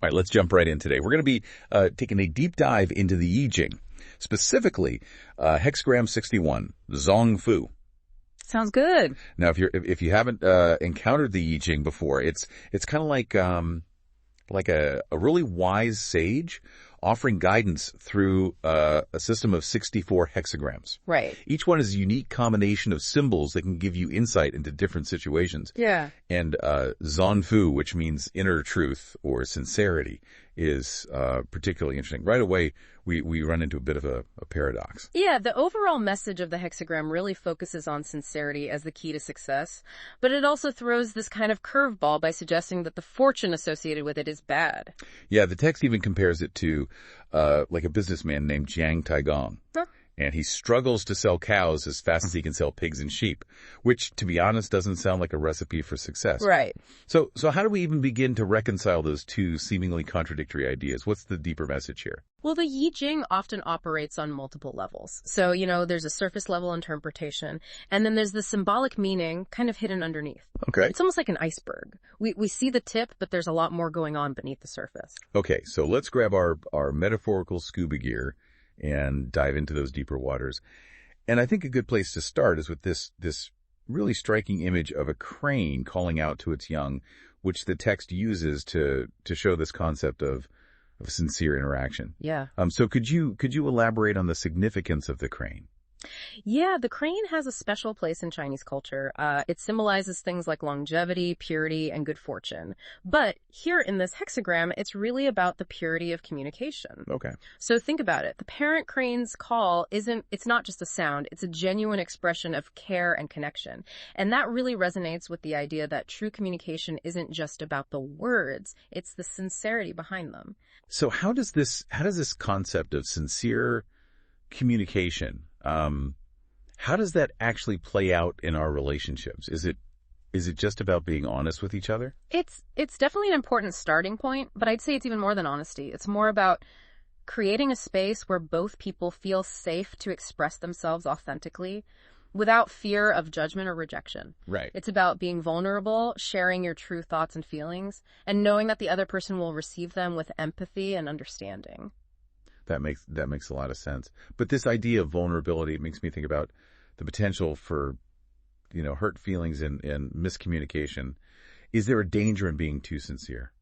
All right, let's jump right in today. We're going to be taking a deep dive into the Yi Jing, specifically Hexagram 61, Zhong Fu. Sounds good. Now, if you haven't encountered the Yi Jing before, it's kind of like a really wise sage offering guidance through a system of 64 hexagrams. Right. Each one is a unique combination of symbols that can give you insight into different situations. Yeah. And Zhong Fu, which means inner truth or sincerity, is particularly interesting. Right away, we run into a bit of a paradox. Yeah, the overall message of the hexagram really focuses on sincerity as the key to success, but it also throws this kind of curveball by suggesting that the fortune associated with it is bad. Yeah, the text even compares it to like a businessman named Jiang Taigong. Huh? And he struggles to sell cows as fast as he can sell pigs and sheep, which, to be honest, doesn't sound like a recipe for success. Right. So how do we even begin to reconcile those two seemingly contradictory ideas? What's the deeper message here? Well, the Yi Jing often operates on multiple levels. So, there's a surface level interpretation, and then there's the symbolic meaning kind of hidden underneath. Okay. It's almost like an iceberg. We see the tip, but there's a lot more going on beneath the surface. Okay, so let's grab our metaphorical scuba gear and dive into those deeper waters. And I think a good place to start is with this really striking image of a crane calling out to its young, which the text uses to show this concept of sincere interaction. Yeah. So could you elaborate on the significance of the crane? Yeah, the crane has a special place in Chinese culture. It symbolizes things like longevity, purity, and good fortune. But here in this hexagram, it's really about the purity of communication. Okay. So think about it. The parent crane's call it's not just a sound, it's a genuine expression of care and connection. And that really resonates with the idea that true communication isn't just about the words, it's the sincerity behind them. So how does this concept of sincere communication, how does that actually play out in our relationships? Is it just about being honest with each other? It's definitely an important starting point, but I'd say it's even more than honesty. It's more about creating a space where both people feel safe to express themselves authentically without fear of judgment or rejection. Right. It's about being vulnerable, sharing your true thoughts and feelings, and knowing that the other person will receive them with empathy and understanding. That makes a lot of sense. But this idea of vulnerability makes me think about the potential for, hurt feelings and miscommunication. Is there a danger in being too sincere?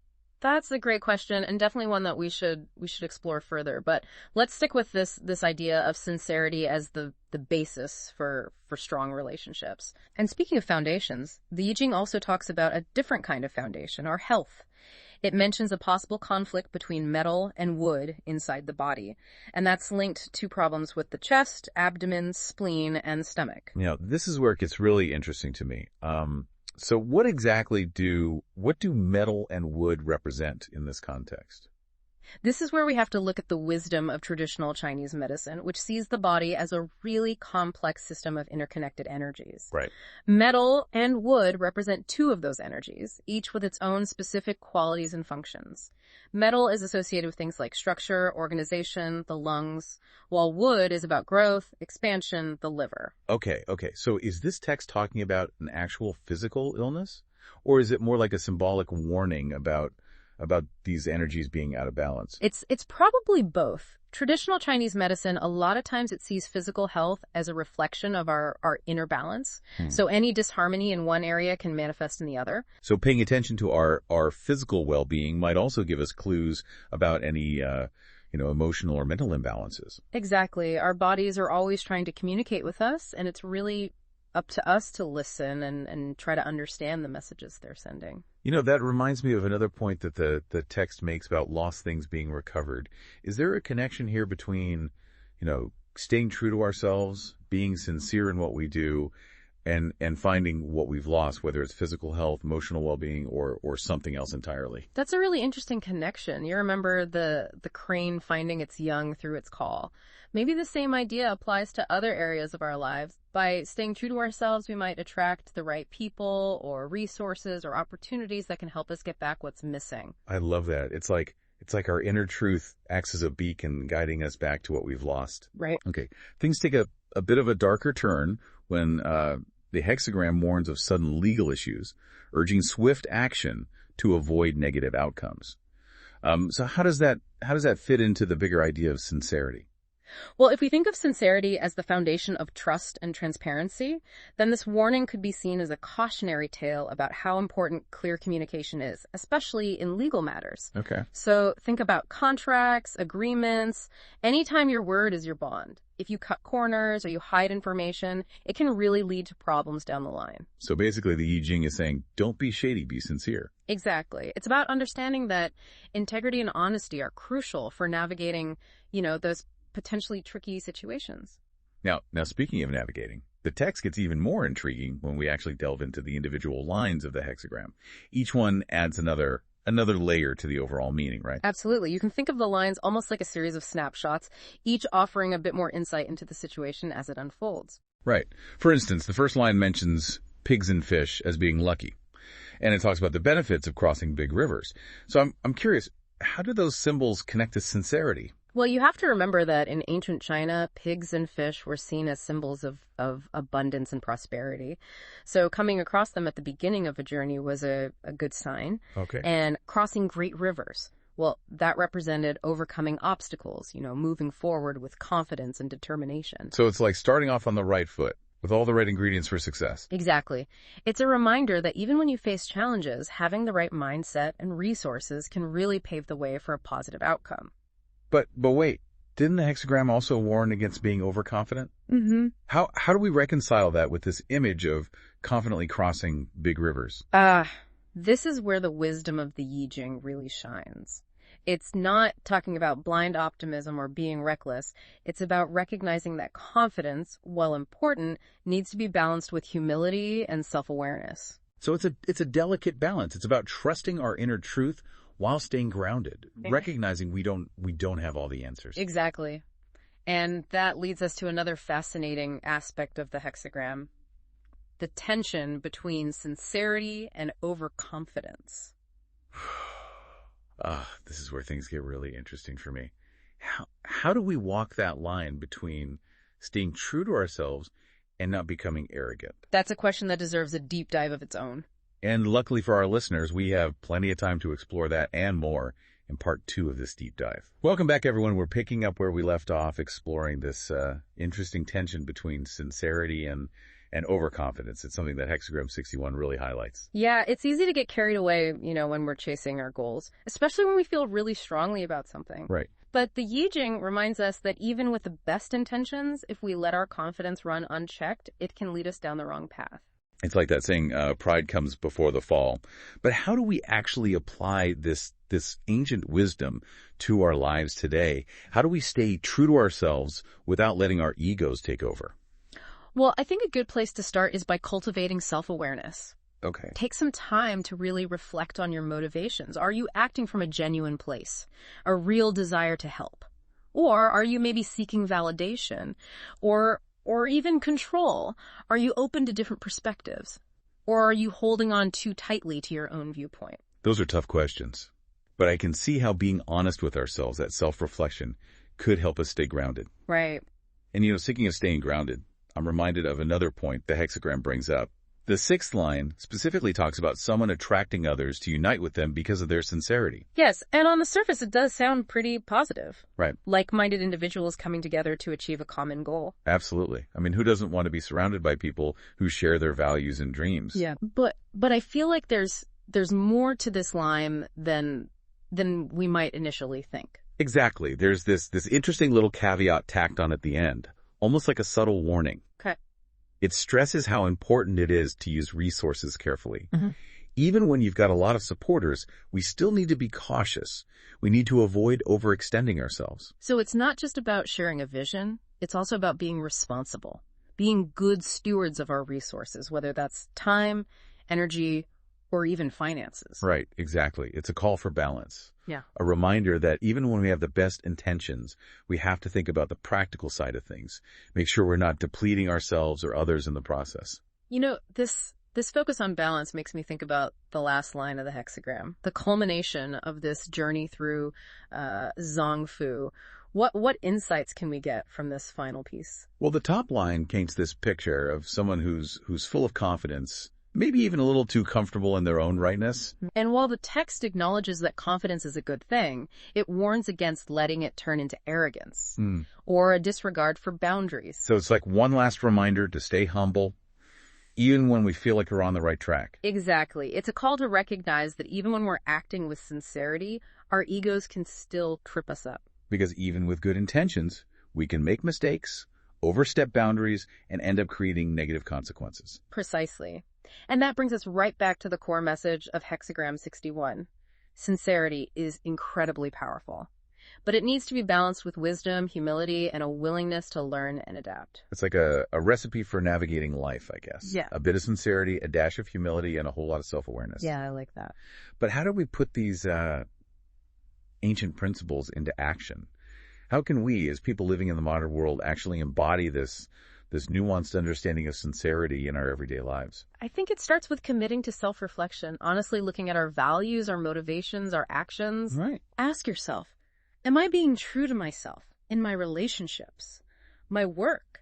That's a great question, and definitely one that we should explore further. But let's stick with this idea of sincerity as the basis for strong relationships. And speaking of foundations, the Yi Jing also talks about a different kind of foundation, our health. It mentions a possible conflict between metal and wood inside the body, and that's linked to problems with the chest, abdomen, spleen, and stomach. This is where it gets really interesting to me. So what do metal and wood represent in this context? This is where we have to look at the wisdom of traditional Chinese medicine, which sees the body as a really complex system of interconnected energies. Right. Metal and wood represent two of those energies, each with its own specific qualities and functions. Metal is associated with things like structure, organization, the lungs, while wood is about growth, expansion, the liver. Okay. So is this text talking about an actual physical illness? Or is it more like a symbolic warning about these energies being out of balance? It's probably both. Traditional Chinese medicine, a lot of times it sees physical health as a reflection of our inner balance. So any disharmony in one area can manifest in the other. So paying attention to our physical well-being might also give us clues about any emotional or mental imbalances. Exactly. Our bodies are always trying to communicate with us, and it's really up to us to listen and try to understand the messages they're sending. That reminds me of another point that the text makes about lost things being recovered. Is there a connection here between, staying true to ourselves, being sincere in what we do, and finding what we've lost, whether it's physical health, emotional well-being, or something else entirely? That's a really interesting connection. You remember the crane finding its young through its call. Maybe the same idea applies to other areas of our lives. By staying true to ourselves, we might attract the right people or resources or opportunities that can help us get back what's missing. I love that. It's like our inner truth acts as a beacon guiding us back to what we've lost. Right. Okay. Things take a bit of a darker turn when the hexagram warns of sudden legal issues, urging swift action to avoid negative outcomes. So how does that fit into the bigger idea of sincerity? Well, if we think of sincerity as the foundation of trust and transparency, then this warning could be seen as a cautionary tale about how important clear communication is, especially in legal matters. Okay. So think about contracts, agreements, anytime your word is your bond. If you cut corners or you hide information, it can really lead to problems down the line. So basically the Yi Jing is saying, don't be shady, be sincere. Exactly. It's about understanding that integrity and honesty are crucial for navigating, those potentially tricky situations. Now speaking of navigating, the text gets even more intriguing when we actually delve into the individual lines of the hexagram. Each one adds another layer to the overall meaning, right? Absolutely. You can think of the lines almost like a series of snapshots, each offering a bit more insight into the situation as it unfolds. Right. For instance, the first line mentions pigs and fish as being lucky, and it talks about the benefits of crossing big rivers. So I'm curious, how do those symbols connect to sincerity? Well, you have to remember that in ancient China, pigs and fish were seen as symbols of abundance and prosperity. So coming across them at the beginning of a journey was a good sign. Okay. And crossing great rivers, well, that represented overcoming obstacles, moving forward with confidence and determination. So it's like starting off on the right foot with all the right ingredients for success. Exactly. It's a reminder that even when you face challenges, having the right mindset and resources can really pave the way for a positive outcome. But wait, didn't the hexagram also warn against being overconfident? Mm-hmm. How do we reconcile that with this image of confidently crossing big rivers? This is where the wisdom of the Yi Jing really shines. It's not talking about blind optimism or being reckless. It's about recognizing that confidence, while important, needs to be balanced with humility and self-awareness. So it's a delicate balance. It's about trusting our inner truth while staying grounded, recognizing we don't have all the answers. Exactly. And that leads us to another fascinating aspect of the hexagram, the tension between sincerity and overconfidence. This is where things get really interesting for me. How do we walk that line between staying true to ourselves and not becoming arrogant? That's a question that deserves a deep dive of its own. And luckily for our listeners, we have plenty of time to explore that and more in part 2 of this deep dive. Welcome back, everyone. We're picking up where we left off, exploring this interesting tension between sincerity and overconfidence. It's something that Hexagram 61 really highlights. Yeah, it's easy to get carried away, when we're chasing our goals, especially when we feel really strongly about something. Right. But the Yi Jing reminds us that even with the best intentions, if we let our confidence run unchecked, it can lead us down the wrong path. It's like that saying, pride comes before the fall. But how do we actually apply this ancient wisdom to our lives today? How do we stay true to ourselves without letting our egos take over? Well, I think a good place to start is by cultivating self-awareness. Okay. Take some time to really reflect on your motivations. Are you acting from a genuine place, a real desire to help? Or are you maybe seeking validation or even control? Are you open to different perspectives? Or are you holding on too tightly to your own viewpoint? Those are tough questions. But I can see how being honest with ourselves, that self-reflection, could help us stay grounded. Right. And speaking of staying grounded, I'm reminded of another point the hexagram brings up. The 6th line specifically talks about someone attracting others to unite with them because of their sincerity. Yes, and on the surface it does sound pretty positive. Right. Like-minded individuals coming together to achieve a common goal. Absolutely. I mean, who doesn't want to be surrounded by people who share their values and dreams? Yeah, but I feel like there's more to this line than we might initially think. Exactly. There's this interesting little caveat tacked on at the end, almost like a subtle warning. Okay. It stresses how important it is to use resources carefully. Mm-hmm. Even when you've got a lot of supporters, we still need to be cautious. We need to avoid overextending ourselves. So it's not just about sharing a vision, it's also about being responsible, being good stewards of our resources, whether that's time, energy, or even finances. Right, exactly. It's a call for balance. Yeah. A reminder that even when we have the best intentions, we have to think about the practical side of things. Make sure we're not depleting ourselves or others in the process. This focus on balance makes me think about the last line of the hexagram, the culmination of this journey through Zhong Fu. What insights can we get from this final piece? Well, the top line paints this picture of someone who's full of confidence, maybe even a little too comfortable in their own rightness. And while the text acknowledges that confidence is a good thing, it warns against letting it turn into arrogance or a disregard for boundaries. So it's like one last reminder to stay humble, even when we feel like we're on the right track. Exactly. It's a call to recognize that even when we're acting with sincerity, our egos can still trip us up. Because even with good intentions, we can make mistakes, overstep boundaries, and end up creating negative consequences. Precisely. And that brings us right back to the core message of Hexagram 61. Sincerity is incredibly powerful, but it needs to be balanced with wisdom, humility, and a willingness to learn and adapt. It's like a recipe for navigating life, I guess. Yeah. A bit of sincerity, a dash of humility, and a whole lot of self-awareness. Yeah, I like that. But how do we put these ancient principles into action? How can we, as people living in the modern world, actually embody this nuanced understanding of sincerity in our everyday lives? I think it starts with committing to self-reflection, honestly looking at our values, our motivations, our actions. Right. Ask yourself, am I being true to myself in my relationships, my work,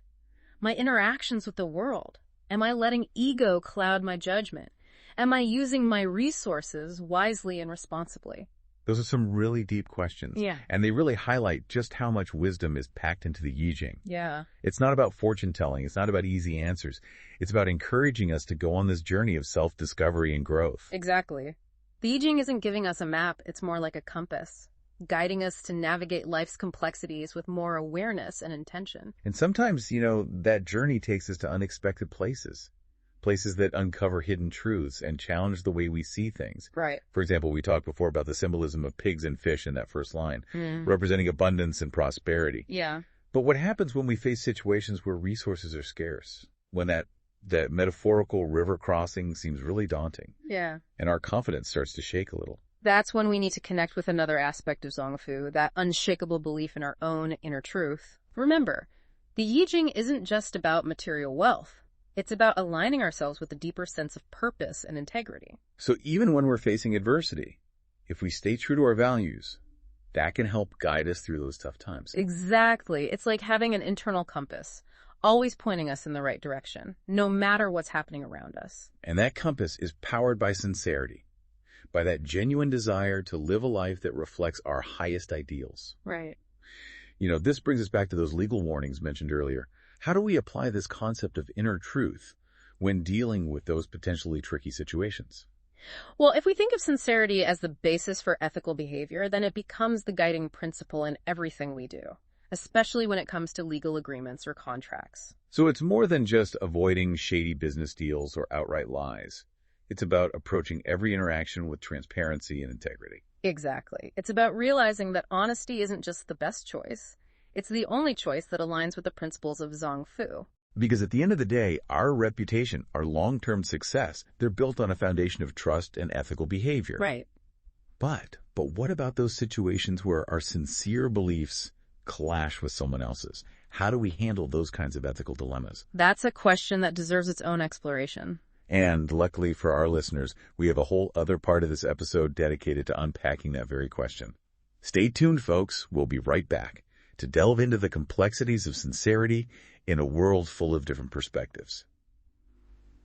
my interactions with the world? Am I letting ego cloud my judgment? Am I using my resources wisely and responsibly? Those are some really deep questions. Yeah. And they really highlight just how much wisdom is packed into the Yi Jing. Yeah. It's not about fortune telling. It's not about easy answers. It's about encouraging us to go on this journey of self-discovery and growth. Exactly. The Yi Jing isn't giving us a map. It's more like a compass, guiding us to navigate life's complexities with more awareness and intention. And sometimes, that journey takes us to unexpected places that uncover hidden truths and challenge the way we see things. Right. For example, we talked before about the symbolism of pigs and fish in that first line, representing abundance and prosperity. Yeah. But what happens when we face situations where resources are scarce? When that metaphorical river crossing seems really daunting? Yeah. And our confidence starts to shake a little. That's when we need to connect with another aspect of Zhong Fu, that unshakable belief in our own inner truth. Remember, the Yi Jing isn't just about material wealth. It's about aligning ourselves with a deeper sense of purpose and integrity. So even when we're facing adversity, if we stay true to our values, that can help guide us through those tough times. Exactly. It's like having an internal compass, always pointing us in the right direction, no matter what's happening around us. And that compass is powered by sincerity, by that genuine desire to live a life that reflects our highest ideals. Right. This brings us back to those legal warnings mentioned earlier. How do we apply this concept of inner truth when dealing with those potentially tricky situations? Well, if we think of sincerity as the basis for ethical behavior, then it becomes the guiding principle in everything we do, especially when it comes to legal agreements or contracts. So it's more than just avoiding shady business deals or outright lies. It's about approaching every interaction with transparency and integrity. Exactly. It's about realizing that honesty isn't just the best choice. It's the only choice that aligns with the principles of Zhong Fu. Because at the end of the day, our reputation, our long-term success, they're built on a foundation of trust and ethical behavior. Right. But what about those situations where our sincere beliefs clash with someone else's? How do we handle those kinds of ethical dilemmas? That's a question that deserves its own exploration. And luckily for our listeners, we have a whole other part of this episode dedicated to unpacking that very question. Stay tuned, folks. We'll be right back to delve into the complexities of sincerity in a world full of different perspectives.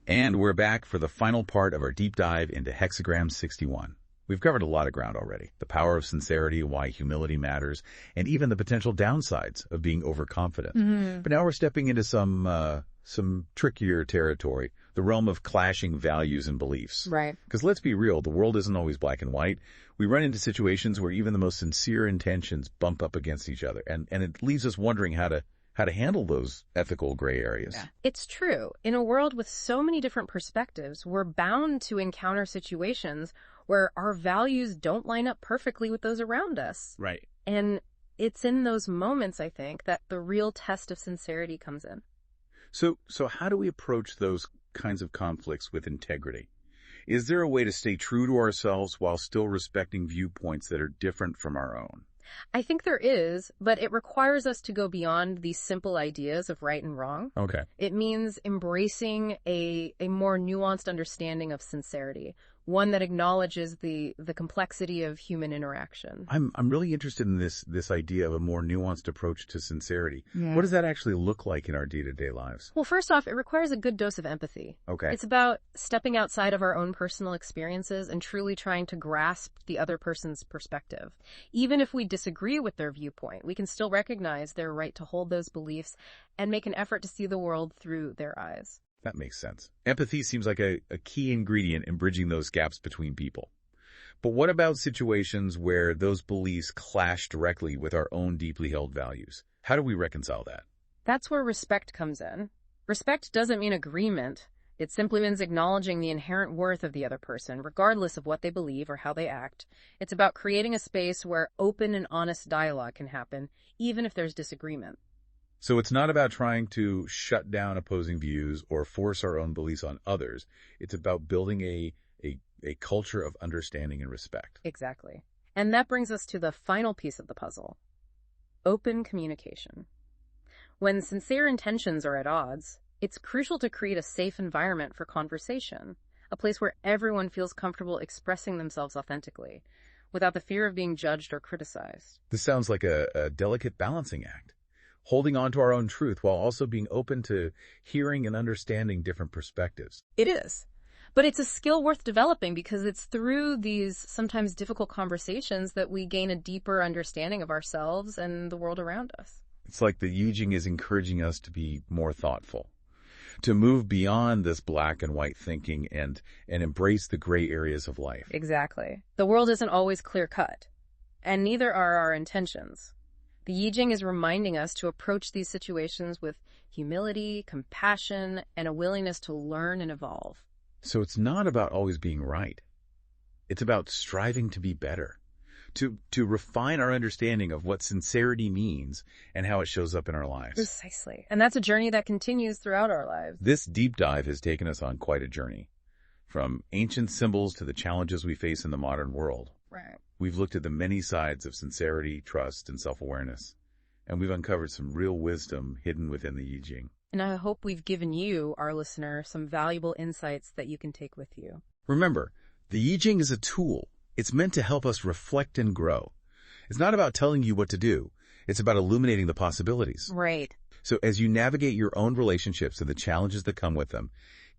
And we're back for the final part of our deep dive into Hexagram 61. We've covered a lot of ground already. The power of sincerity, why humility matters, and even the potential downsides of being overconfident. Mm-hmm. But now we're stepping into some trickier territory, the realm of clashing values and beliefs. Right. Because let's be real, the world isn't always black and white. We run into situations where even the most sincere intentions bump up against each other, and it leaves us wondering how to handle those ethical gray areas. Yeah. It's true. In a world with so many different perspectives, we're bound to encounter situations where our values don't line up perfectly with those around us. Right. And it's in those moments, I think, that the real test of sincerity comes in. So how do we approach those kinds of conflicts with integrity? Is there a way to stay true to ourselves while still respecting viewpoints that are different from our own? I think there is, but it requires us to go beyond these simple ideas of right and wrong. Okay. It means embracing a more nuanced understanding of sincerity, one that acknowledges the complexity of human interaction. I'm really interested in this idea of a more nuanced approach to sincerity. Yeah. What does that actually look like in our day-to-day lives? Well, first off, it requires a good dose of empathy. Okay. It's about stepping outside of our own personal experiences and truly trying to grasp the other person's perspective. Even if we disagree with their viewpoint, we can still recognize their right to hold those beliefs and make an effort to see the world through their eyes. That makes sense. Empathy seems like a key ingredient in bridging those gaps between people. But what about situations where those beliefs clash directly with our own deeply held values? How do we reconcile that? That's where respect comes in. Respect doesn't mean agreement. It simply means acknowledging the inherent worth of the other person, regardless of what they believe or how they act. It's about creating a space where open and honest dialogue can happen, even if there's disagreement. So it's not about trying to shut down opposing views or force our own beliefs on others. It's about building a culture of understanding and respect. Exactly. And that brings us to the final piece of the puzzle. Open communication. When sincere intentions are at odds, it's crucial to create a safe environment for conversation, a place where everyone feels comfortable expressing themselves authentically, without the fear of being judged or criticized. This sounds like a delicate balancing act. Holding on to our own truth while also being open to hearing and understanding different perspectives. It is. But it's a skill worth developing because it's through these sometimes difficult conversations that we gain a deeper understanding of ourselves and the world around us. It's like the Yi Jing is encouraging us to be more thoughtful, to move beyond this black and white thinking and embrace the gray areas of life. Exactly. The world isn't always clear-cut, and neither are our intentions. The Yi Jing is reminding us to approach these situations with humility, compassion, and a willingness to learn and evolve. So it's not about always being right. It's about striving to be better, to refine our understanding of what sincerity means and how it shows up in our lives. Precisely. And that's a journey that continues throughout our lives. This deep dive has taken us on quite a journey, from ancient symbols to the challenges we face in the modern world. Right. We've looked at the many sides of sincerity, trust, and self-awareness, and we've uncovered some real wisdom hidden within the Yi Jing. And I hope we've given you, our listener, some valuable insights that you can take with you. Remember, the Yi Jing is a tool. It's meant to help us reflect and grow. It's not about telling you what to do. It's about illuminating the possibilities. Right. So as you navigate your own relationships and the challenges that come with them,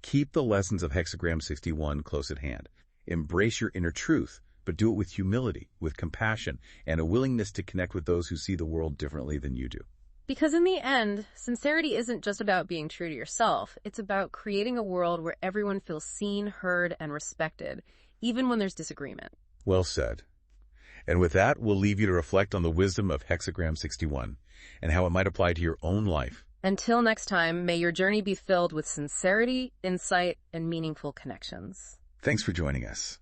keep the lessons of Hexagram 61 close at hand. Embrace your inner truth, but do it with humility, with compassion, and a willingness to connect with those who see the world differently than you do. Because in the end, sincerity isn't just about being true to yourself. It's about creating a world where everyone feels seen, heard, and respected, even when there's disagreement. Well said. And with that, we'll leave you to reflect on the wisdom of Hexagram 61 and how it might apply to your own life. Until next time, may your journey be filled with sincerity, insight, and meaningful connections. Thanks for joining us.